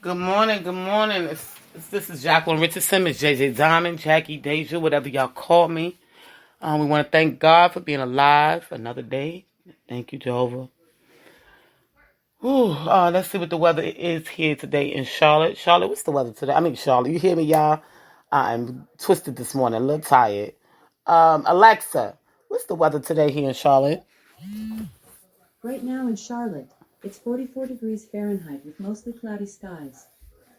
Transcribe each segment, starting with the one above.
Good morning, good morning. This is Jacqueline Richardson, Miss JJ Diamond, Jackie Deja, whatever y'all call me. We want to thank God for being alive another day. Thank you, Jehovah. Let's see what the weather is here today in Charlotte. Charlotte, what's the weather today? Charlotte, you hear me, y'all? I'm twisted this morning, a little tired. Alexa, what's the weather today here in Charlotte? Right now in Charlotte, it's 44 degrees Fahrenheit with mostly cloudy skies.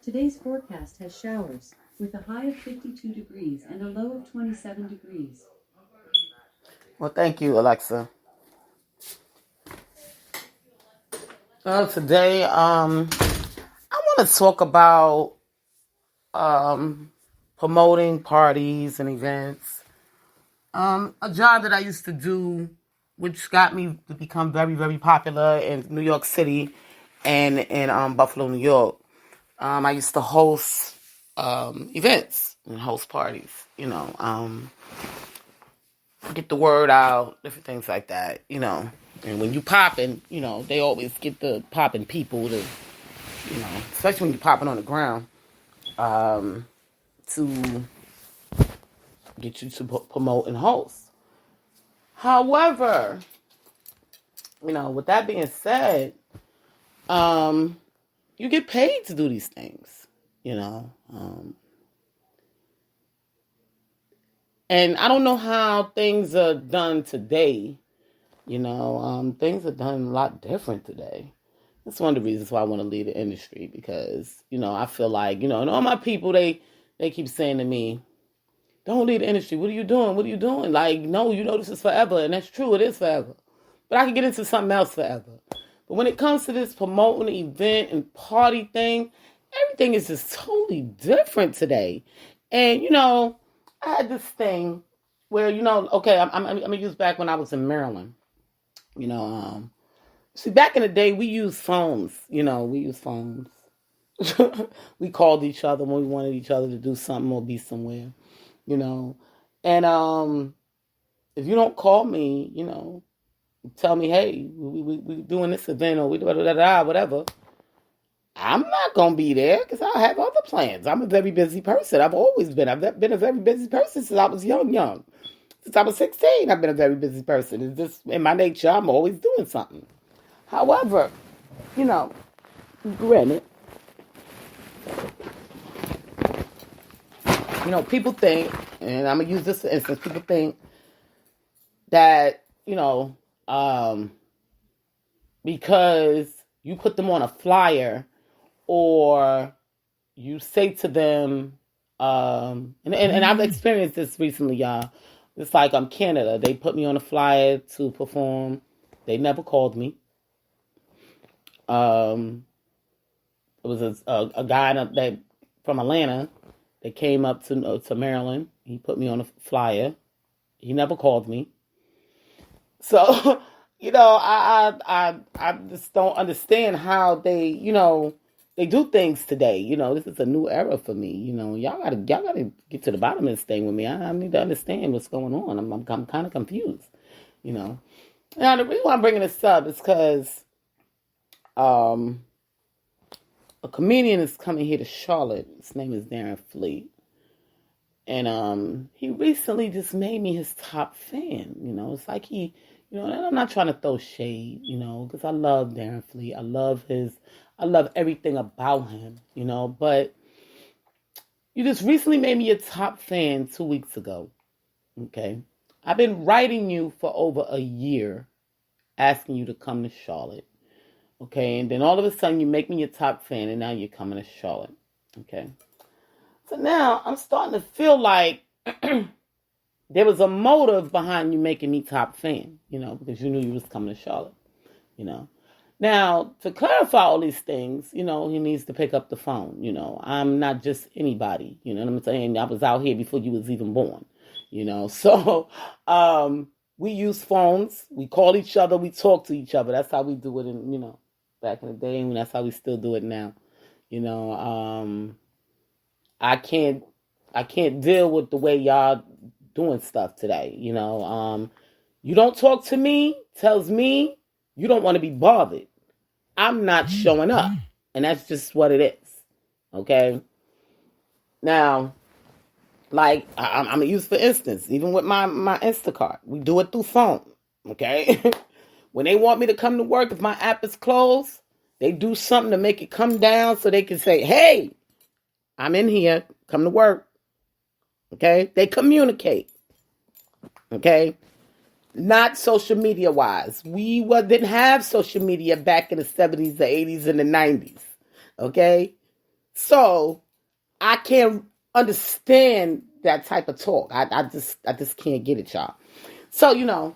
Today's forecast has showers, with a high of 52 degrees and a low of 27 degrees. Well, thank you, Alexa. Today, I want to talk about promoting parties and events. A job that I used to do, which got me to become very, very popular in New York City and in Buffalo, New York. I used to host events and host parties, get the word out, different things like that, And when you popping, they always get the popping people to, especially when you're popping on the ground, to get you to promote and host. However, with that being said, you get paid to do these things, and I don't know how things are done today. Things are done a lot different today. That's one of the reasons why I want to leave the industry, because, I feel like, and all my people, they keep saying to me, don't leave the industry. What are you doing? What are you doing? Like, no, this is forever. And that's true. It is forever. But I can get into something else forever. But when it comes to this promoting the event and party thing, everything is just totally different today. And, I had this thing where, okay, I'm going to use back when I was in Maryland. See, back in the day, we used phones. We used phones. We called each other when we wanted each other to do something or be somewhere. And if you don't call me, tell me, hey, we doing this event or we whatever, I'm not gonna be there because I have other plans. I'm a very busy person. I've always been. I've been a very busy person since I was young. Since I was 16, I've been a very busy person. It's just in my nature. I'm always doing something. However, granted, people think, and I'm going to use this for instance, people think that, because you put them on a flyer or you say to them, and I've experienced this recently, y'all. It's like Canada. They put me on a flyer to perform. They never called me. It was a guy that from Atlanta that came up to Maryland. He put me on a flyer. He never called me. So, I just don't understand how they do things today. This is a new era for me. Y'all gotta get to the bottom of this thing with me. I need to understand what's going on. I'm kind of confused. Now the reason why I'm bringing this up is because a comedian is coming here to Charlotte. His name is Darren Fleet. And he recently just made me his top fan. It's like he, and I'm not trying to throw shade, because I love Darren Fleet. I love everything about him, but you just recently made me a top fan 2 weeks ago. Okay. I've been writing you for over a year, asking you to come to Charlotte. Okay, and then all of a sudden you make me your top fan, and now you're coming to Charlotte. Okay. So now I'm starting to feel like there was a motive behind you making me top fan, because you knew you was coming to Charlotte, Now, to clarify all these things, he needs to pick up the phone, I'm not just anybody, you know what I'm saying? I was out here before you was even born, So, we use phones, we call each other, we talk to each other. That's how we do it in, back in the day, and that's how we still do it now. I can't deal with the way y'all doing stuff today. You don't talk to me, tells me you don't want to be bothered. I'm not showing up. And that's just what it is. Okay. Now, like I'm gonna use for instance, even with my Instacart, we do it through phone. Okay. When they want me to come to work, if my app is closed, they do something to make it come down so they can say, "Hey, I'm in here. Come to work." Okay. They communicate. Okay. Not social media wise. We didn't have social media back in the 70s, the 80s, and the 90s. Okay. So I can't understand that type of talk. I just can't get it, y'all. So, y'all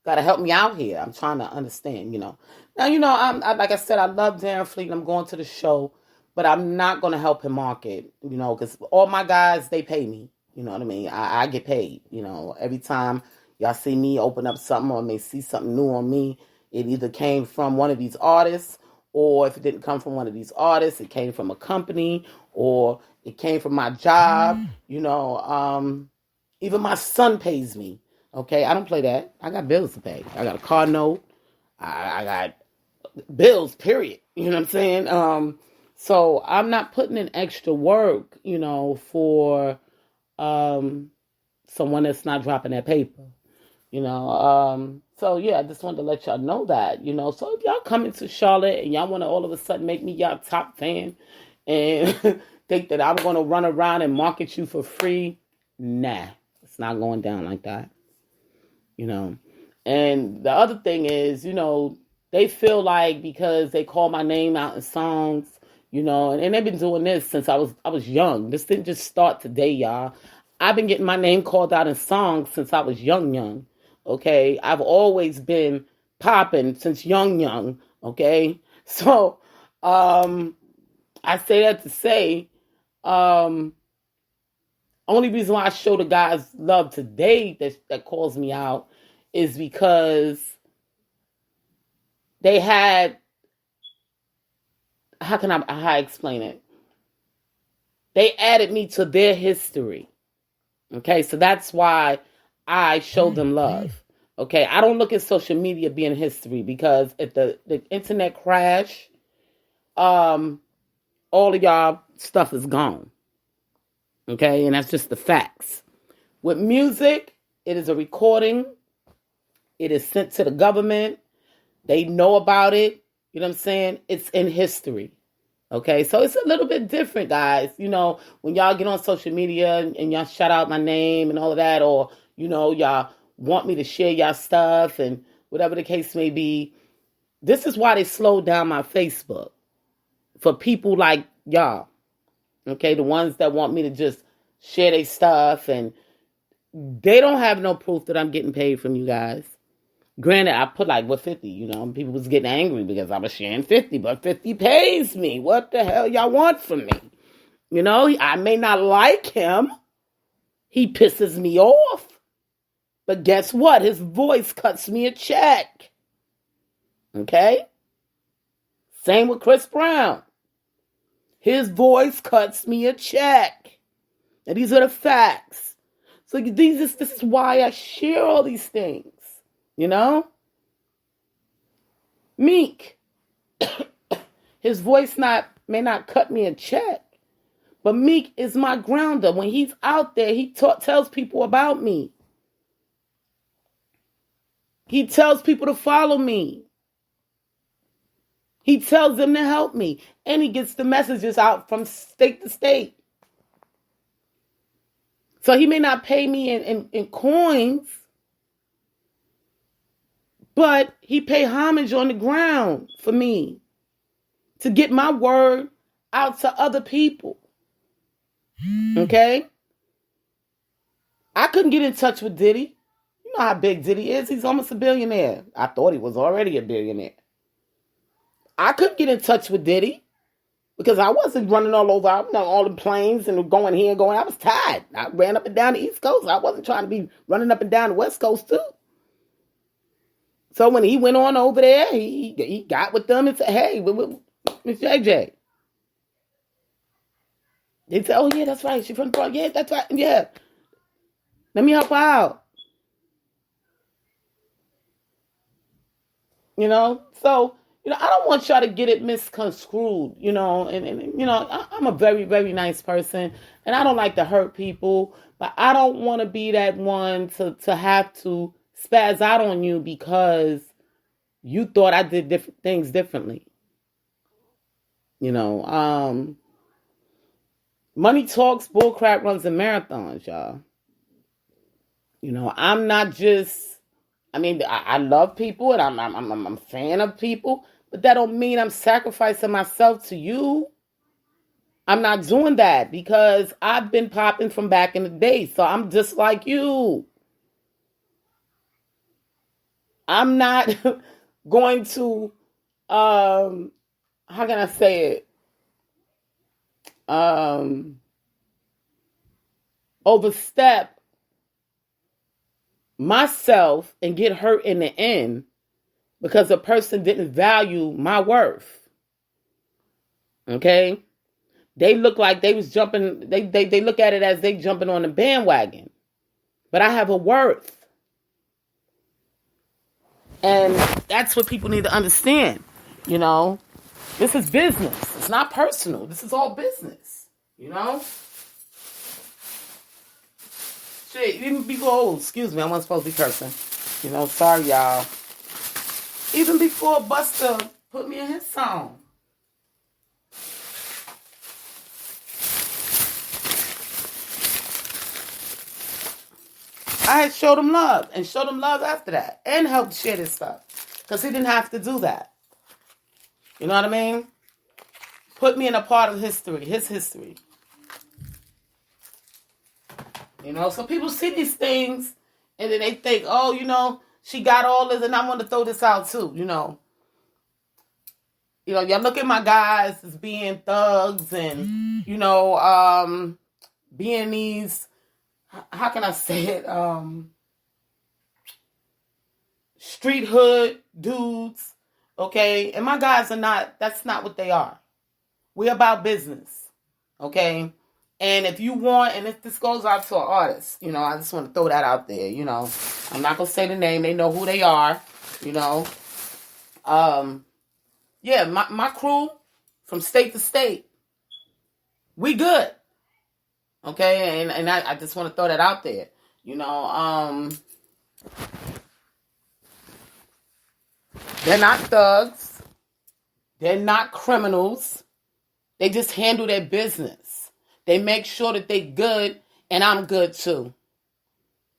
gotta help me out here. I'm trying to understand, Now, like I said, I love Darren Fleet and I'm going to the show, but I'm not gonna help him market, because all my guys, they pay me. You know what I mean? I get paid. Every time y'all see me open up something or may see something new on me, it either came from one of these artists, or if it didn't come from one of these artists, it came from a company, or it came from my job. Even my son pays me. Okay, I don't play that. I got bills to pay. I got a car note. I got bills, period. You know what I'm saying? So I'm not putting in extra work, for someone that's not dropping that paper. So yeah, I just wanted to let y'all know that, So if y'all come into Charlotte and y'all want to all of a sudden make me y'all top fan and think that I'm going to run around and market you for free, nah, it's not going down like that. And the other thing is, they feel like because they call my name out in songs, and they've been doing this since I was young. This didn't just start today, y'all. I've been getting my name called out in songs since I was young. Okay, I've always been popping since young. Okay, so I say that to say, only reason why I show the guys love today that calls me out is because they had, how I explain it? They added me to their history. Okay, so that's why I show them love. Okay, I don't look at social media being history because if the internet crash, all of y'all stuff is gone. Okay, and that's just the facts. With music, it is a recording. It is sent to the government. They know about it. You know what I'm saying? It's in history. Okay, so it's a little bit different, guys. When y'all get on social media and y'all shout out my name and all of that, or, y'all want me to share y'all stuff and whatever the case may be. This is why they slowed down my Facebook for people like y'all. Okay, the ones that want me to just share their stuff, and they don't have no proof that I'm getting paid from you guys. Granted, I put like, 50, people was getting angry because I was sharing 50, but 50 pays me. What the hell y'all want from me? I may not like him. He pisses me off. But guess what? His voice cuts me a check. Okay? Same with Chris Brown. His voice cuts me a check. And these are the facts. So this is why I share all these things. Meek. His voice may not cut me a check. But Meek is my grounder. When he's out there, he tells people about me. He tells people to follow me. He tells them to help me. And he gets the messages out from state to state. So he may not pay me in coins, but he pay homage on the ground for me to get my word out to other people. Okay? I couldn't get in touch with Diddy. You know how big Diddy is. He's almost a billionaire. I thought he was already a billionaire. I couldn't get in touch with Diddy because I wasn't running all over all the planes and going here and going. I was tired. I ran up and down the East Coast. I wasn't trying to be running up and down the West Coast too. So when he went on over there, he got with them and said, "Hey, Miss JJ." They said, "Oh yeah, that's right. She's from the park. Yeah, that's right. Yeah. Let me help her out." So I don't want y'all to get it misconstrued, and I'm a very, very nice person, and I don't like to hurt people, but I don't want to be that one to have to spaz out on you because you thought I did different things differently. Money talks, bullcrap runs, and marathons, y'all. I'm not just. I love people, and I'm a fan of people, but that don't mean I'm sacrificing myself to you. I'm not doing that because I've been popping from back in the day, so I'm just like you. I'm not going to, how can I say it? Overstep myself and get hurt in the end because a person didn't value my worth. Okay? They look like they was jumping, they look at it as they jumping on the bandwagon. But I have a worth. And that's what people need to understand. This is business. It's not personal. This is all business. Shit, even before, excuse me, I wasn't supposed to be cursing. Sorry, y'all. Even before Busta put me in his song. I had showed him love and showed him love after that and helped share his stuff because he didn't have to do that. You know what I mean? Put me in a part of history, his history. So people see these things and then they think, oh, she got all this and I want to throw this out too, y'all look at my guys as being thugs and, being these, how can I say it? Street hood dudes, okay? And my guys that's not what they are. We're about business, okay? And if you want, and if this goes out to an artist, I just want to throw that out there, I'm not going to say the name. They know who they are, Yeah, my crew from state to state, we good. Okay, and I just want to throw that out there. They're not thugs. They're not criminals. They just handle their business. They make sure that they good, and I'm good too.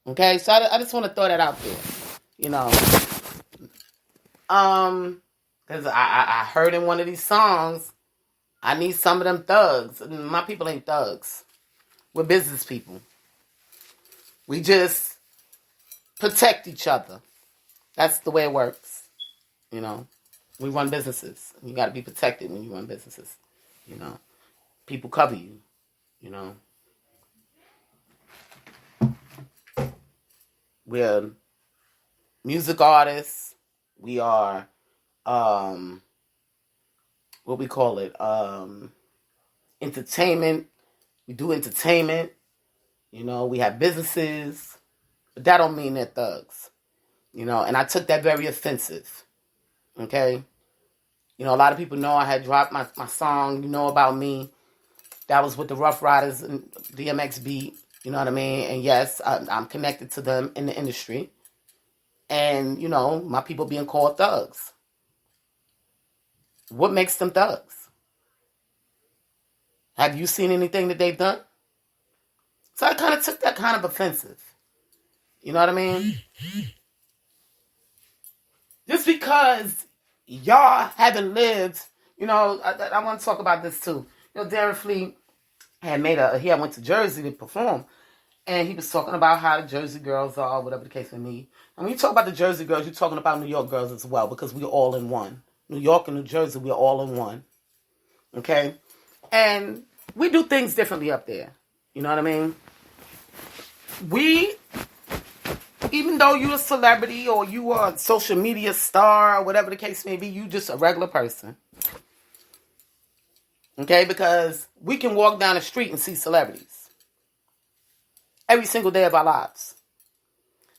Okay, so I just want to throw that out there. Because I heard in one of these songs, I need some of them thugs. My people ain't thugs. We're business people. We just protect each other. That's the way it works. We run businesses. You got to be protected when you run businesses. People cover you. We're music artists. We are, what we call it, entertainment. We do entertainment. We have businesses. But that don't mean they're thugs. And I took that very offensive. Okay? A lot of people know I had dropped my song, about me. That was with the Rough Riders and DMX beat. You know what I mean? And yes, I'm connected to them in the industry. And, my people being called thugs. What makes them thugs? Have you seen anything that they've done? So I kind of took that kind of offensive. You know what I mean? Just because y'all haven't lived, I want to talk about this too. Darren Fleet had he had went to Jersey to perform, and he was talking about how the Jersey girls are, whatever the case may be. And when you talk about the Jersey girls, you're talking about New York girls as well, because we're all in one. New York and New Jersey, we're all in one. Okay? And we do things differently up there. You know what I mean? Even though you're a celebrity or you are a social media star or whatever the case may be, you just a regular person. Okay? Because we can walk down the street and see celebrities every single day of our lives.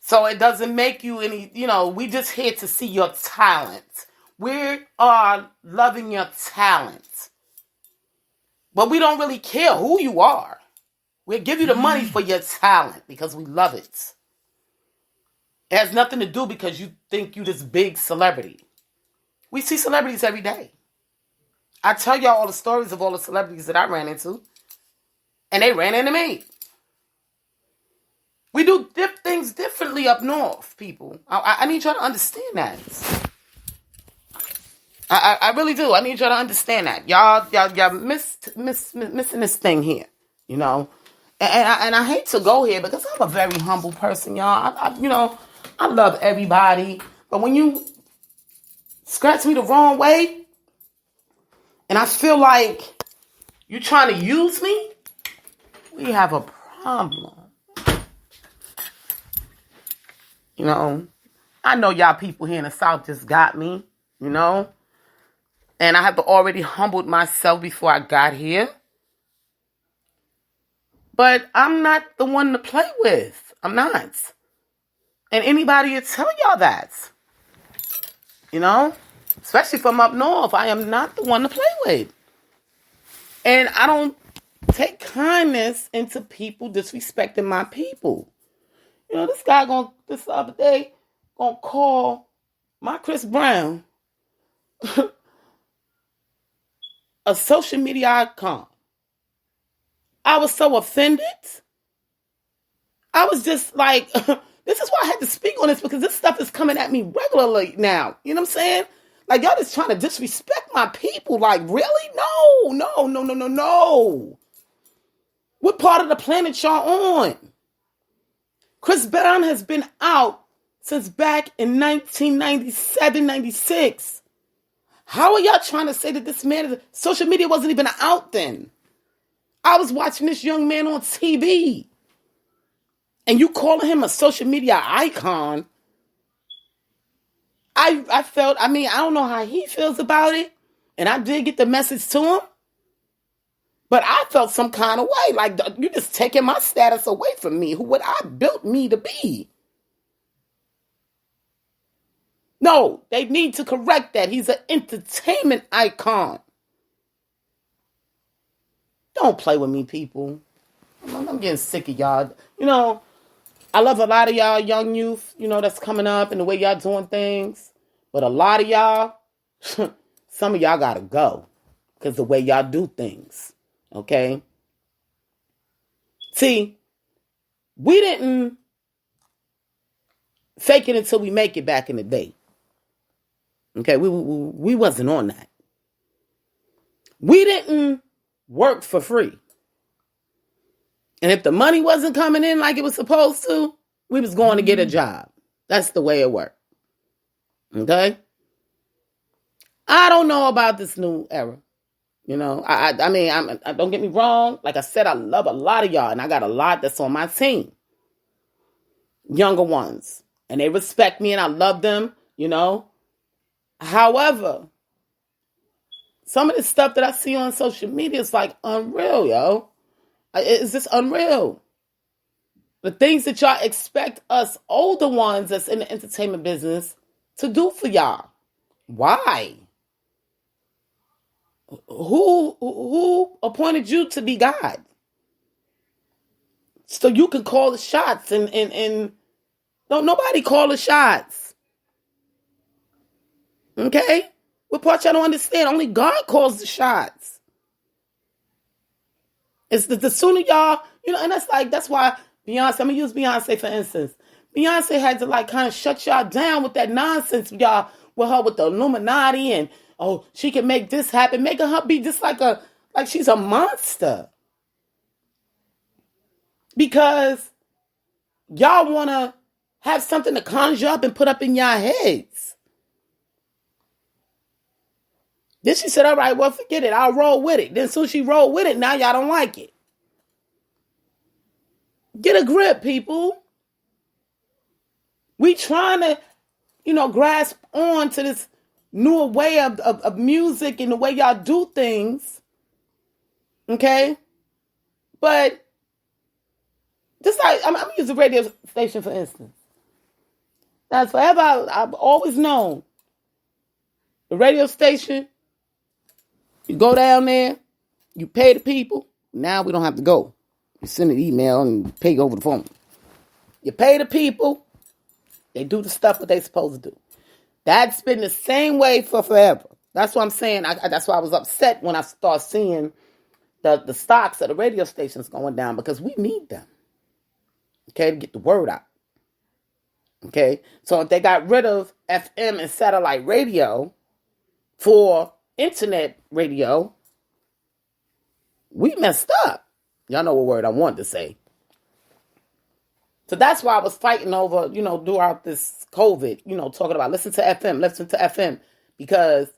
So it doesn't make you any, we just here to see your talent. We are loving your talent. But we don't really care who you are. We'll give you the money for your talent because we love it. It has nothing to do because you think you this big celebrity. We see celebrities every day. I tell y'all all the stories of all the celebrities that I ran into. And they ran into me. We do things differently up north, people. I need y'all to understand that. I really do. I need y'all to understand that. Y'all missing this thing here, you know. And I hate to go here because I'm a very humble person, y'all. I love everybody. But when you scratch me the wrong way, and I feel like you're trying to use me, we have a problem. You know, I know y'all people here in the South just got me, you know. And I have already humbled myself before I got here. But I'm not the one to play with. I'm not. And anybody will tell y'all that. You know? Especially from up north. I am not the one to play with. And I don't take kindness into people disrespecting my people. You know, this guy this other day gonna call my Chris Brown a social media icon. I was so offended. I was just like, this is why I had to speak on this because this stuff is coming at me regularly now. You know what I'm saying? Like, y'all just trying to disrespect my people. Like, really? No. What part of the planet y'all on? Chris Brown has been out since back in 1997, 96. How are y'all trying to say that this man, social media wasn't even out then? I was watching this young man on TV. And you calling him a social media icon. I felt, I don't know how he feels about it. And I did get the message to him. But I felt some kind of way. Like, you're just taking my status away from me. Who what I built me to be. No, they need to correct that. He's an entertainment icon. Don't play with me, people. I'm getting sick of y'all. You know, I love a lot of y'all young youth, you know, that's coming up and the way y'all doing things. But a lot of y'all, some of y'all got to go because the way y'all do things. Okay? See, we didn't fake it until we make it back in the day. Okay? We wasn't on that. We didn't work for free. And if the money wasn't coming in like it was supposed to, we was going to get a job. That's the way it worked. Okay? I don't know about this new era. You know, I don't get me wrong. Like I said, I love a lot of y'all, and I got a lot that's on my team. Younger ones. And they respect me, and I love them, you know. However, some of the stuff that I see on social media is like unreal, yo. It's just unreal. The things that y'all expect us older ones that's in the entertainment business to do for y'all. Why? Who appointed you to be God? So you can call the shots and don't nobody call the shots. Okay? What part y'all don't understand? Only God calls the shots. It's the sooner y'all, you know, and that's why Beyonce, I'm going to use Beyonce for instance. Beyonce had to like kind of shut y'all down with that nonsense, y'all, with her with the Illuminati and, oh, she can make this happen, making her be just like she's a monster. Because y'all want to have something to conjure up and put up in y'all heads. Then she said, all right, well, forget it. I'll roll with it. Then soon she rolled with it. Now y'all don't like it. Get a grip, people. We trying to, you know, grasp on to this newer way of music and the way y'all do things. Okay? But just like, I'm going to use a radio station, for instance. That's forever. I've always known The radio station, you go down there, you pay the people. Now we don't have to go. You send an email and pay over the phone. You pay the people. They do the stuff what they supposed to do. That's been the same way for forever. That's what I'm saying. That's why I was upset when I started seeing the stocks of the radio stations going down, because we need them. Okay, to get the word out. Okay, so if they got rid of FM and satellite radio for internet radio, we messed up. Y'all know what word I wanted to say. So that's why I was fighting over, throughout this COVID, talking about listen to FM, because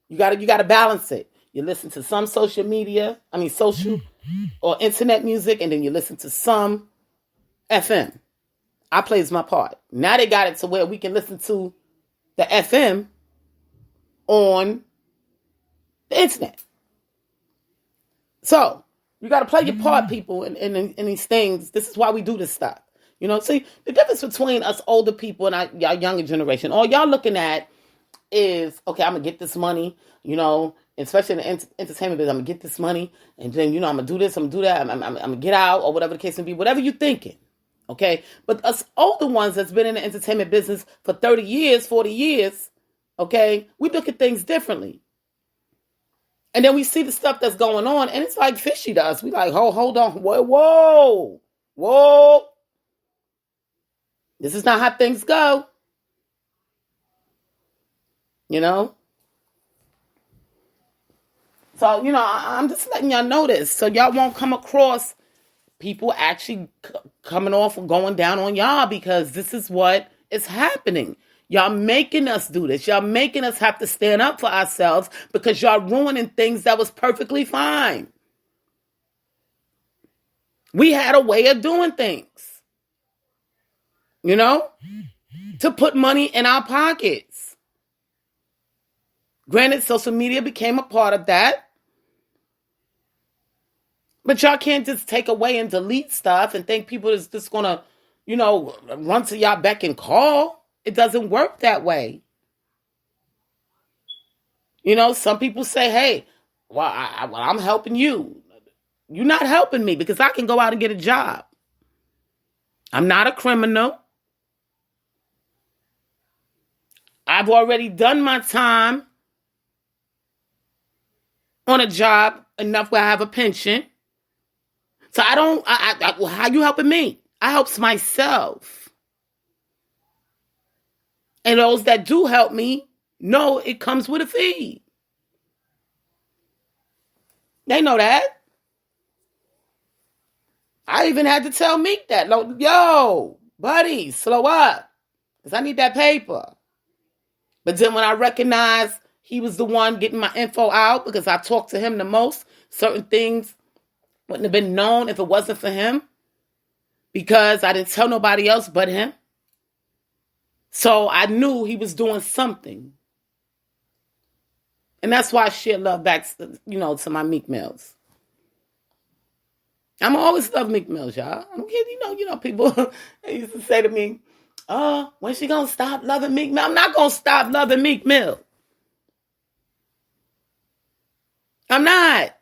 you gotta balance it. You listen to some social or internet music, and then you listen to some FM. I plays my part. Now they got it to where we can listen to the FM on the internet. So you got to play your part, people, in these things. This is why we do this stuff. See, the difference between us older people and our younger generation, all y'all looking at is, okay, I'm going to get this money, especially in the entertainment business. I'm going to get this money, and then, I'm going to do this, I'm going to do that, I'm going to get out, or whatever the case may be, whatever you're thinking. Okay, but us older ones that's been in the entertainment business for 30 years, 40 years, okay, we look at things differently. And then we see the stuff that's going on, and it's like fishy to us. We like, hold on, whoa. This is not how things go. So, I'm just letting y'all know this, so y'all won't come across people actually coming off and going down on y'all, because this is what is happening. Y'all making us do this. Y'all making us have to stand up for ourselves, because y'all ruining things that was perfectly fine. We had a way of doing things, to put money in our pockets. Granted, social media became a part of that. But y'all can't just take away and delete stuff and think people is just going to, run to y'all beck and call. It doesn't work that way. Some people say, hey, well, I'm helping you. You're not helping me, because I can go out and get a job. I'm not a criminal. I've already done my time on a job enough where I have a pension. So how you helping me? I helps myself. And those that do help me know it comes with a fee. They know that. I even had to tell Meek that. Yo, buddy, slow up, because I need that paper. But then when I recognized he was the one getting my info out, because I talked to him the most, certain things wouldn't have been known if it wasn't for him, because I didn't tell nobody else but him. So I knew he was doing something. And that's why I share love back, to my Meek Mills. I'm always love Meek Mills, y'all. I don't care, people they used to say to me, when she gonna stop loving Meek Mill? I'm not gonna stop loving Meek Mill. I'm not.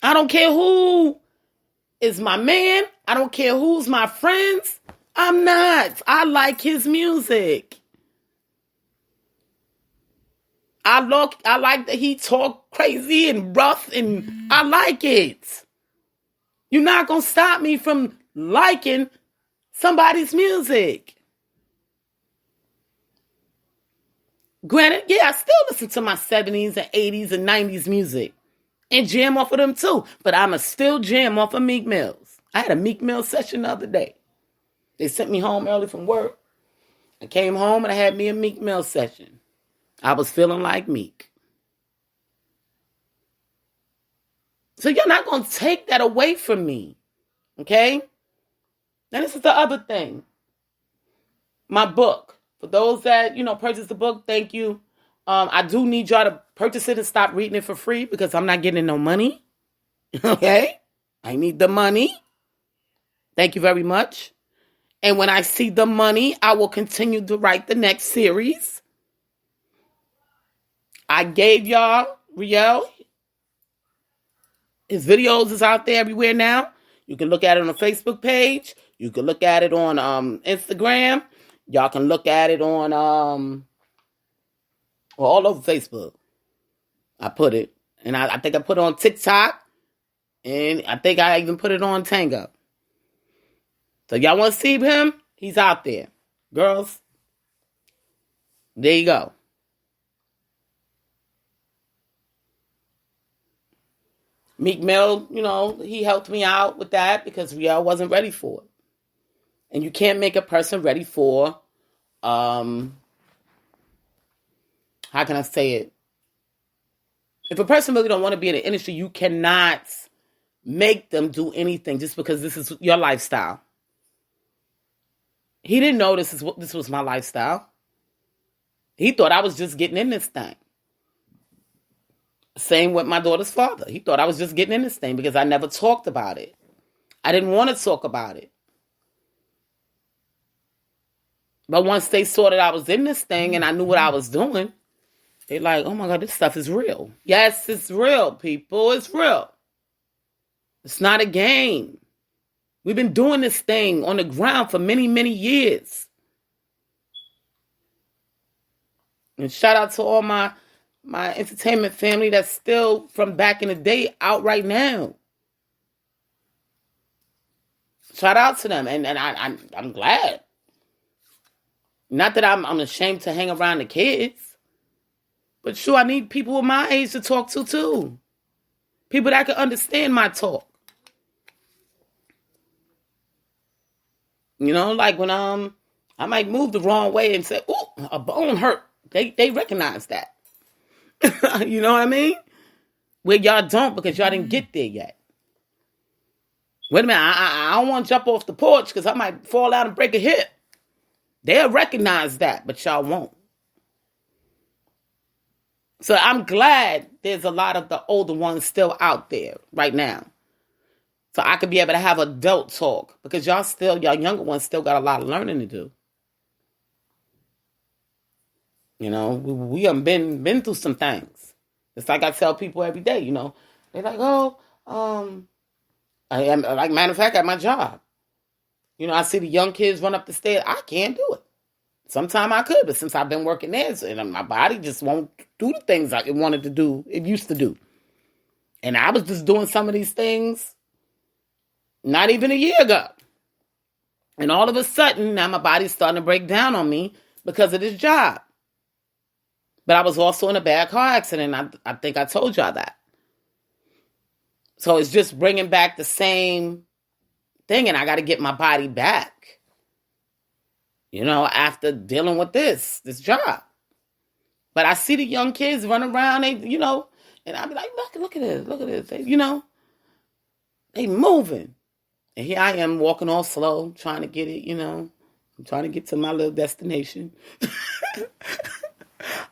I don't care who is my man. I don't care who's my friends. I'm not. I like his music. I like that he talk crazy and rough, and I like it. You're not going to stop me from liking somebody's music. Granted, yeah, I still listen to my 70s and 80s and 90s music and jam off of them too, but I'ma still jam off of Meek Mills. I had a Meek Mill session the other day. They sent me home early from work. I came home and I had me a Meek Mill session. I was feeling like Meek. So you're not going to take that away from me. Okay? And this is the other thing. My book. For those that, purchase the book, thank you. I do need y'all to purchase it and stop reading it for free, because I'm not getting no money. Okay? I need the money. Thank you very much. And when I see the money, I will continue to write the next series. I gave y'all Riel. His videos is out there everywhere now. You can look at it on the Facebook page. You can look at it on Instagram. Y'all can look at it on all over Facebook. I put it. And I think I put it on TikTok. And I think I even put it on Tango. So y'all want to see him? He's out there. Girls, there you go. Meek Mill, he helped me out with that because Riel wasn't ready for it. And you can't make a person ready for, how can I say it? If a person really don't want to be in the industry, you cannot make them do anything just because this is your lifestyle. He didn't know this was my lifestyle. He thought I was just getting in this thing. Same with my daughter's father. He thought I was just getting in this thing because I never talked about it. I didn't want to talk about it. But once they saw that I was in this thing and I knew what I was doing, they're like, oh my God, this stuff is real. Yes, it's real, people. It's real. It's not a game. We've been doing this thing on the ground for many, many years. And shout out to all my entertainment family that's still from back in the day out right now. Shout out to them. And I'm glad. Not that I'm ashamed to hang around the kids. But sure, I need people with my age to talk to too. People that can understand my talk. Like when I might move the wrong way and say, "Oh, a bone hurt." They recognize that. You know what I mean? Where y'all don't because y'all didn't get there yet. Wait a minute, I don't want to jump off the porch because I might fall out and break a hip. They'll recognize that, but y'all won't. So I'm glad there's a lot of the older ones still out there right now. So I could be able to have adult talk because y'all younger ones still got a lot of learning to do. We have been through some things. It's like I tell people every day, they're like, like matter of fact, at my job, I see the young kids run up the stairs. I can't do it. Sometime I could, but since I've been working there, and my body just won't do the things like it wanted to do, it used to do. And I was just doing some of these things not even a year ago. And all of a sudden, now my body's starting to break down on me because of this job. But I was also in a bad car accident. I think I told y'all that. So it's just bringing back the same thing, and I got to get my body back. After dealing with this job. But I see the young kids run around, and I be like, look at this. They moving. And here I am walking all slow, trying to get it, I'm trying to get to my little destination.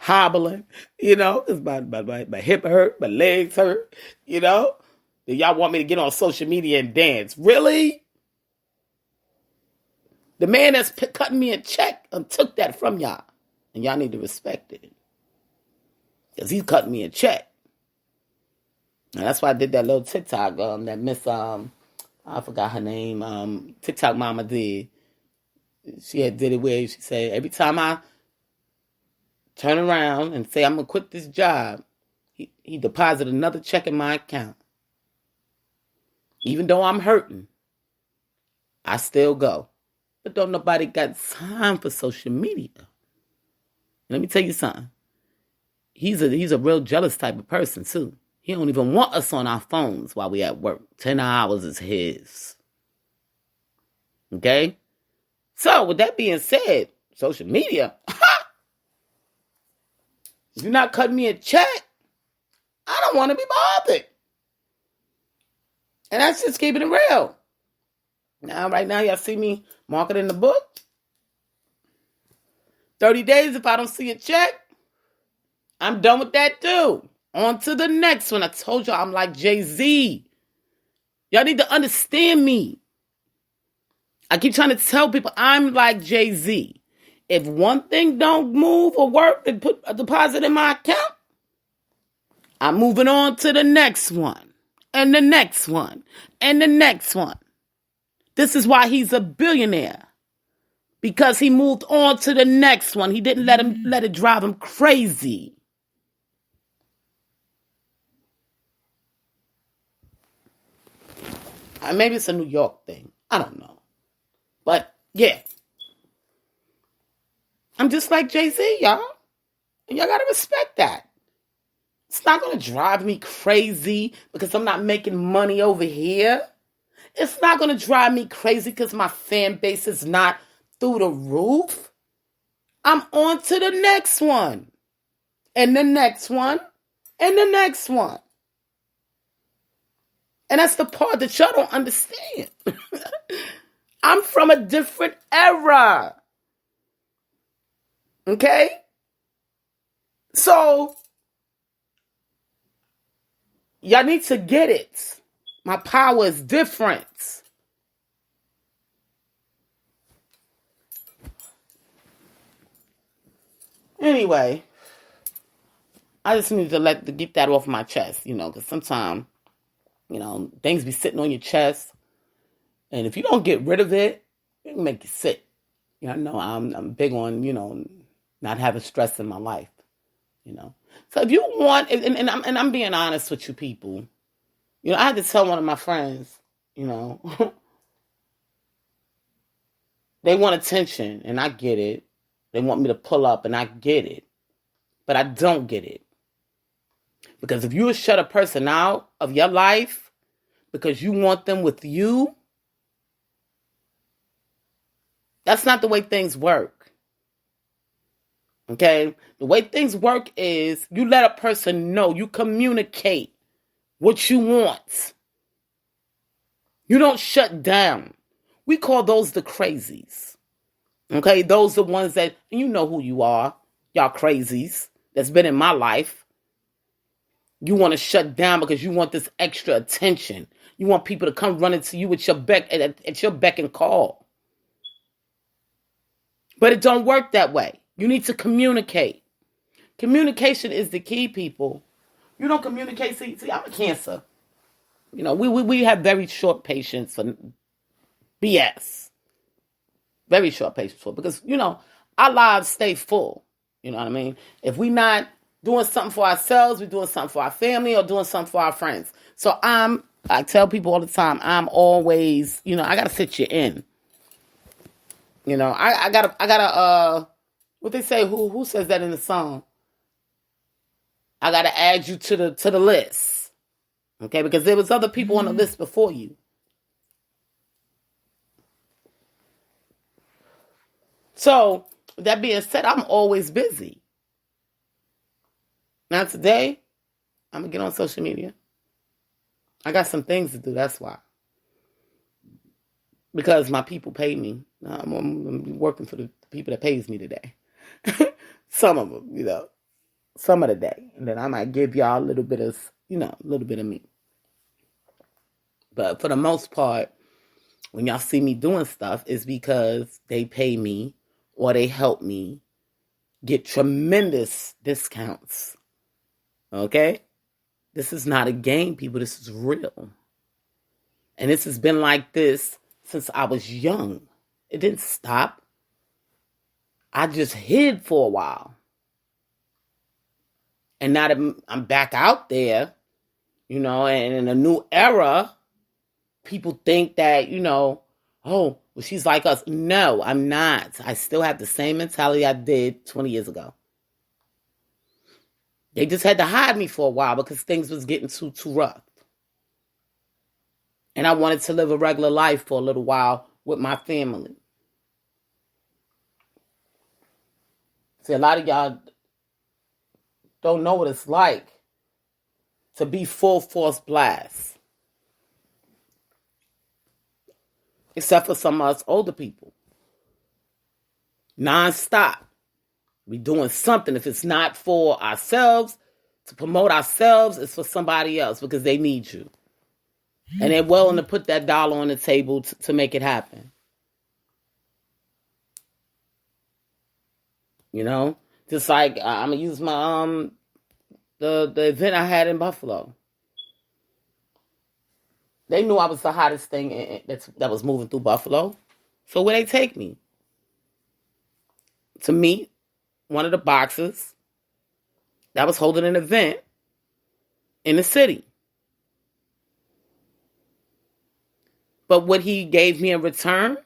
Hobbling, because my hip hurt, my legs hurt, Then y'all want me to get on social media and dance. Really? The man that's cutting me a check took that from y'all. And y'all need to respect it. Because he's cutting me a check. And that's why I did that little TikTok, that Miss, I forgot her name, TikTok mama did. She did it where she said, every time I turn around and say I'm going to quit this job, he deposited another check in my account. Even though I'm hurting, I still go. But don't nobody got time for social media. Let me tell you something. He's a real jealous type of person, too. He don't even want us on our phones while we at work. 10 hours is his. Okay? So, with that being said, social media, if you're not cutting me a check, I don't want to be bothered. And that's just keeping it real. Now, right now, y'all see me marketing the book. 30 days, if I don't see a check, I'm done with that too. On to the next one. I told y'all I'm like Jay-Z. Y'all need to understand me. I keep trying to tell people I'm like Jay-Z. If one thing don't move or work and put a deposit in my account, I'm moving on to the next one, and the next one, and the next one. This is why he's a billionaire. Because he moved on to the next one. He didn't let it drive him crazy. Maybe it's a New York thing. I don't know. But, yeah. I'm just like Jay-Z, y'all. And y'all gotta respect that. It's not gonna drive me crazy because I'm not making money over here. It's not gonna drive me crazy because my fan base is not through the roof. I'm on to the next one. And the next one. And the next one. And that's the part that y'all don't understand. I'm from a different era. Okay? So, y'all need to get it. My power is different. Anyway, I just need to get that off my chest, because sometimes, things be sitting on your chest. And if you don't get rid of it, it can make you sick. No, I'm big on, not having stress in my life, So if you want, and I'm being honest with you people, I had to tell one of my friends, they want attention, and I get it. They want me to pull up, and I get it. But I don't get it. Because if you would shut a person out of your life because you want them with you, that's not the way things work. Okay? The way things work is you let a person know, you communicate what you want. You don't shut down. We call those the crazies. Okay? Those are the ones that, you know who you are. Y'all crazies that's been in my life. You want to shut down because you want this extra attention. You want people to come running to you at your beck and call. But it don't work that way. You need to communicate. Communication is the key, people. You don't communicate. See, I'm a Cancer. We have very short patience for BS. Very short patience for, because, our lives stay full. You know what I mean? If we not doing something for ourselves, we're doing something for our family or doing something for our friends. So I tell people all the time, I'm always, I gotta fit you in. I gotta, what they say, who says that in the song? I gotta add you to the list. Okay, because there was other people on the list before you. So, that being said, I'm always busy. Now today, I'm going to get on social media. I got some things to do, that's why. Because my people pay me. I'm working for the people that pays me today. Some of them, some of the day. And then I might give y'all a little bit of, a little bit of me. But for the most part, when y'all see me doing stuff, it's because they pay me or they help me get tremendous discounts. Okay? This is not a game, people. This is real. And this has been like this since I was young. It didn't stop. I just hid for a while. And now that I'm back out there, and in a new era, people think that, oh, well, she's like us. No, I'm not. I still have the same mentality I did 20 years ago. They just had to hide me for a while because things was getting too rough. And I wanted to live a regular life for a little while with my family. See, a lot of y'all don't know what it's like to be full force blast. Except for some of us older people. Non-stop. We doing something. If it's not for ourselves, to promote ourselves, it's for somebody else because they need you. And they're willing to put that dollar on the table to make it happen. Just like, I'm going to use my the event I had in Buffalo. They knew I was the hottest thing that was moving through Buffalo. So where they take me? To meet one of the boxers that was holding an event in the city. But what he gave me in return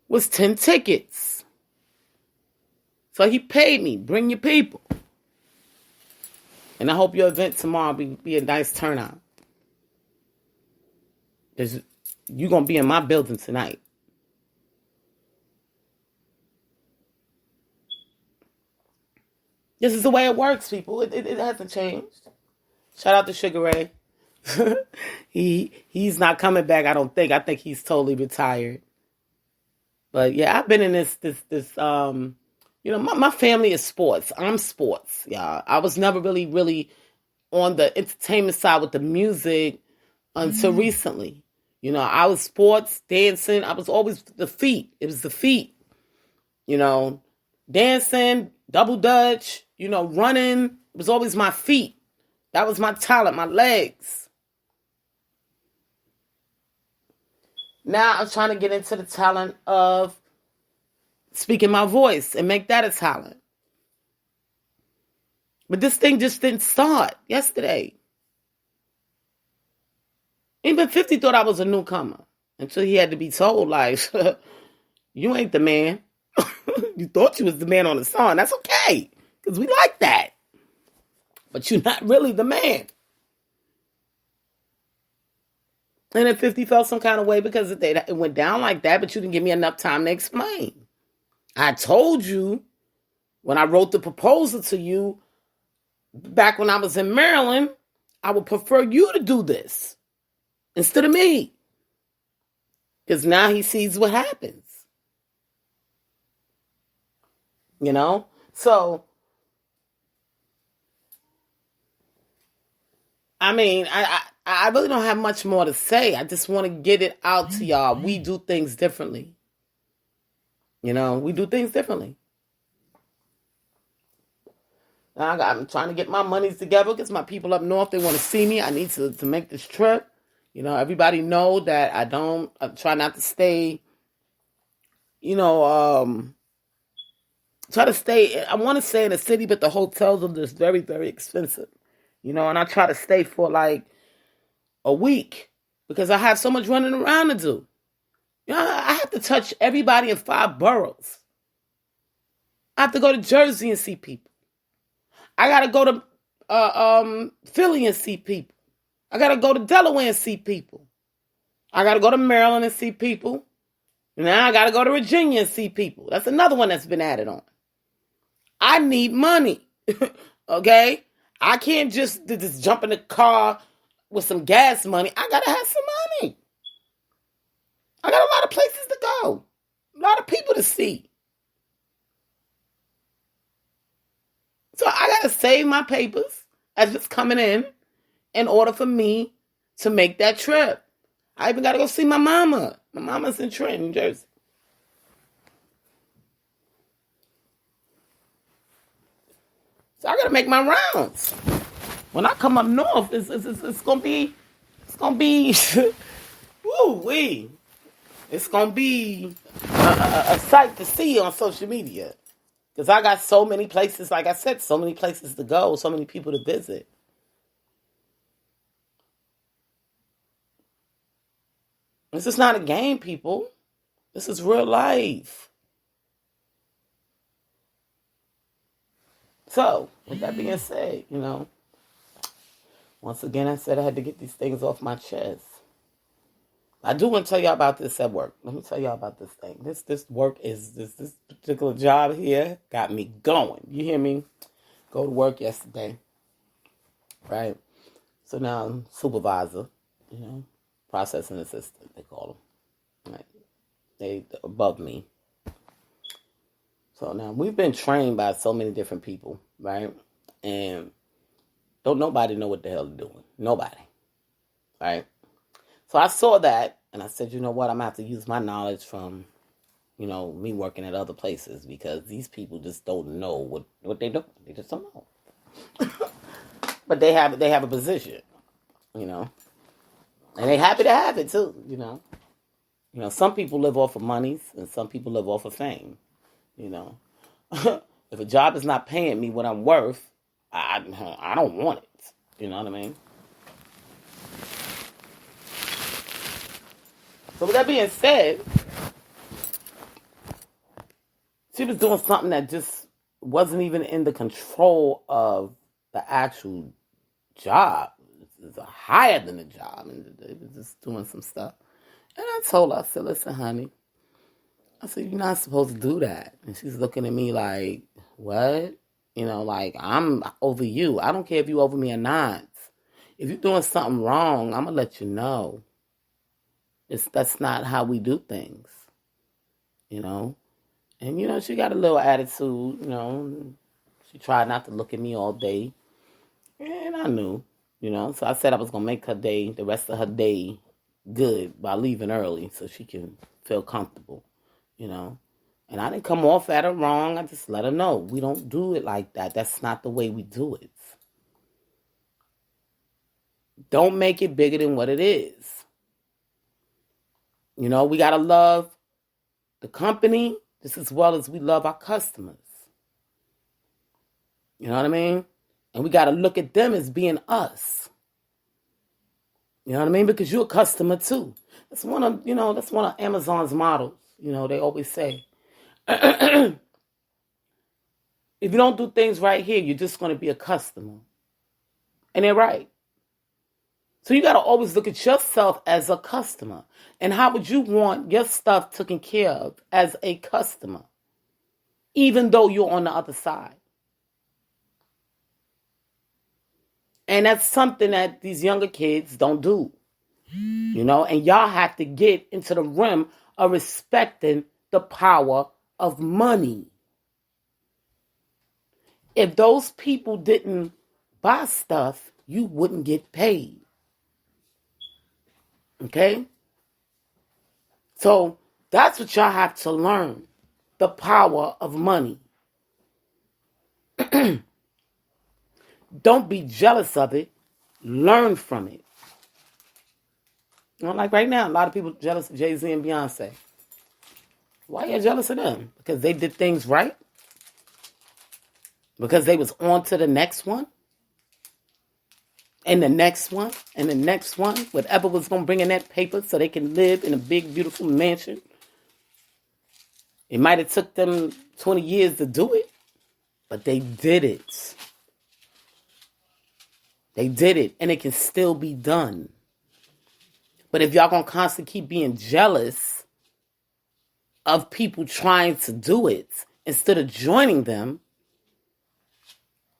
was 10 tickets. So he paid me, bring your people. And I hope your event tomorrow be a nice turnout. Because you're going to be in my building tonight. This is the way it works, people. It hasn't changed. Shout out to Sugar Ray. He's not coming back, I don't think. I think he's totally retired. But yeah, I've been in this my family is sports. I'm sports, y'all. I was never really on the entertainment side with the music until recently. I was sports, dancing. I was always the feet. It was the feet. Dancing, double dutch, running. It was always my feet. That was my talent, my legs. Now I'm trying to get into the talent of speaking my voice and make that a talent. But this thing just didn't start yesterday. Even 50 thought I was a newcomer until he had to be told, like, you ain't the man. You thought you was the man on the song. That's okay, because we like that. But you're not really the man. And then 50 felt some kind of way because it went down like that, but you didn't give me enough time to explain. I told you when I wrote the proposal to you back when I was in Maryland, I would prefer you to do this instead of me. Because now he sees what happens. So, I mean, I really don't have much more to say. I just want to get it out to y'all. We do things differently. We do things differently. Now I'm trying to get my monies together because my people up north, they want to see me. I need to make this trip. Everybody know that I try not to stay, try to stay, I want to stay in the city, but the hotels are just very, very expensive. And I try to stay for like a week because I have so much running around to do. I have to touch everybody in 5 boroughs. I have to go to Jersey and see people. I got to go to Philly and see people. I got to go to Delaware and see people. I got to go to Maryland and see people. Now I got to go to Virginia and see people. That's another one that's been added on. I need money. Okay? I can't just jump in the car with some gas money. I got to have some money. I got a lot of places to go. A lot of people to see. So I got to save my papers as it's coming in order for me to make that trip. I even got to go see my mama. My mama's in Trenton, New Jersey. So I got to make my rounds. When I come up north, it's going to be, woo-wee. It's going to be a sight to see on social media. Because I got so many places, like I said, so many places to go, so many people to visit. This is not a game, people. This is real life. So, with that being said, once again, I said I had to get these things off my chest. I do want to tell y'all about this at work. Let me tell y'all about this thing. This work is, this particular job here got me going. You hear me? Go to work yesterday. Right? So now I'm supervisor, processing assistant, they call them. Right? They above me. So now we've been trained by so many different people, right? And don't nobody know what the hell they're doing. Nobody. Right? So I saw that, and I said, you know what? I'm going to have to use my knowledge from, me working at other places because these people just don't know what they do. They just don't know. but they have a position, you know, and they happy to have it too, you know. You know, some people live off of monies and some people live off of fame, you know. If a job is not paying me what I'm worth, I don't want it. You know what I mean? So with that being said, she was doing something that just wasn't even in the control of the actual job. It's higher than the job, and they were just doing some stuff. And I told her, I said, listen, honey, I said, you're not supposed to do that. And she's looking at me like, what? You know, like, I'm over you. I don't care if you over me or not. If you're doing something wrong, I'm going to let you know. That's not how we do things, you know. And, you know, she got a little attitude, you know. She tried not to look at me all day. And I knew, you know. So I said I was going to make her day, the rest of her day, good by leaving early so she can feel comfortable, you know. And I didn't come off at her wrong. I just let her know we don't do it like that. That's not the way we do it. Don't make it bigger than what it is. You know, we got to love the company just as well as we love our customers. You know what I mean? And we got to look at them as being us. You know what I mean? Because you're a customer too. That's one of Amazon's models. You know, they always say, if you don't do things right here, you're just going to be a customer. And they're right. So you got to always look at yourself as a customer. And how would you want your stuff taken care of as a customer, even though you're on the other side? And that's something that these younger kids don't do, you know, and y'all have to get into the realm of respecting the power of money. If those people didn't buy stuff, you wouldn't get paid. Okay? So that's what y'all have to learn, the power of money. Don't be jealous of it. Learn from it. You know, like right now, a lot of people jealous of Jay-Z and Beyonce. Why are you jealous of them? Because they did things right? Because they was on to the next one? And the next one? And the next one? Whatever was going to bring in that paper so they can live in a big, beautiful mansion. It might have took them 20 years to do it, but they did it. They did it, and it can still be done. But if y'all gonna constantly keep being jealous of people trying to do it instead of joining them,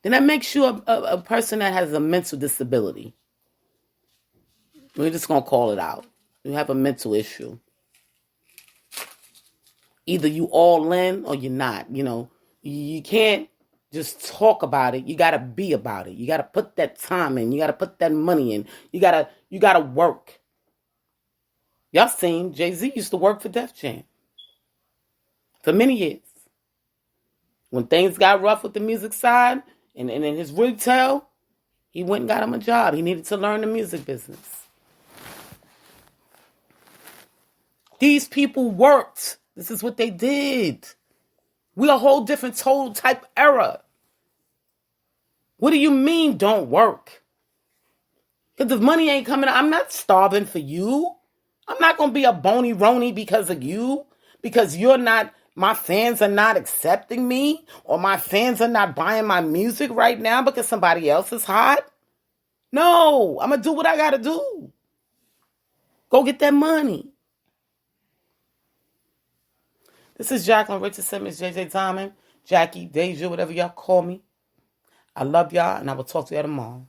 then that makes you a person that has a mental disability. We're just gonna call it out. You have a mental issue. Either you all in or you're not. You know, you can't just talk about it. You got to be about it. You got to put that time in. You got to put that money in. You got to work. Y'all seen Jay-Z used to work for Def Jam for many years. When things got rough with the music side and in his retail, he went and got him a job. He needed to learn the music business. These people worked. This is what they did. We're a whole different total type era. What do you mean don't work? Because if money ain't coming, I'm not starving for you. I'm not going to be a bony rony because of you. Because you're not, my fans are not accepting me. Or my fans are not buying my music right now because somebody else is hot. No, I'm going to do what I got to do. Go get that money. This is Jacqueline Richardson, Miss JJ Diamond, Jackie, Deja, whatever y'all call me. I love y'all, and I will talk to y'all tomorrow.